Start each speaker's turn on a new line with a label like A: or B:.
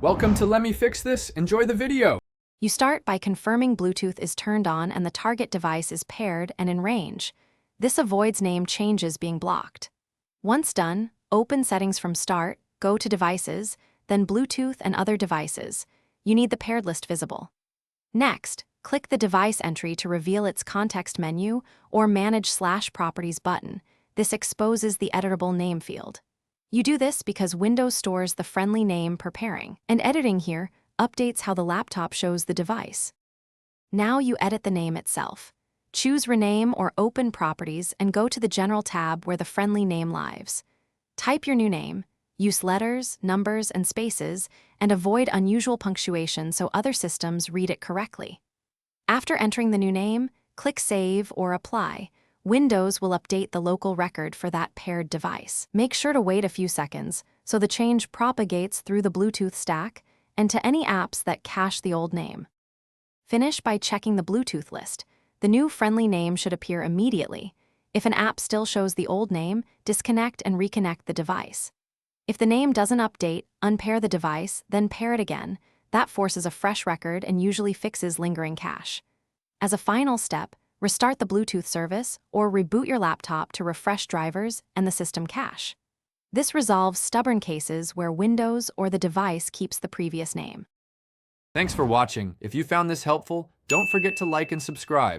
A: Welcome to Let Me Fix This. Enjoy the video.
B: You start by confirming Bluetooth is turned on and the target device is paired and in range. This avoids name changes being blocked. Once done, open Settings from Start, go to Devices, then Bluetooth and Other Devices. You need the paired list visible. Next, click the device entry to reveal its context menu or Manage/Properties button. This exposes the editable name field. You do this because Windows stores the friendly name per pairing, and editing here updates how the laptop shows the device. Now you edit the name itself. Choose Rename or Open Properties and go to the General tab where the friendly name lives. Type your new name, use letters, numbers, and spaces, and avoid unusual punctuation so other systems read it correctly. After entering the new name, click Save or Apply. Windows will update the local record for that paired device. Make sure to wait a few seconds so the change propagates through the Bluetooth stack and to any apps that cache the old name. Finish by checking the Bluetooth list. The new friendly name should appear immediately. If an app still shows the old name, disconnect and reconnect the device. If the name doesn't update, unpair the device, then pair it again. That forces a fresh record and usually fixes lingering cache. As a final step, restart the Bluetooth service or reboot your laptop to refresh drivers and the system cache. This resolves stubborn cases where Windows or the device keeps the previous name.
A: Thanks for watching. If you found this helpful, don't forget to like and subscribe.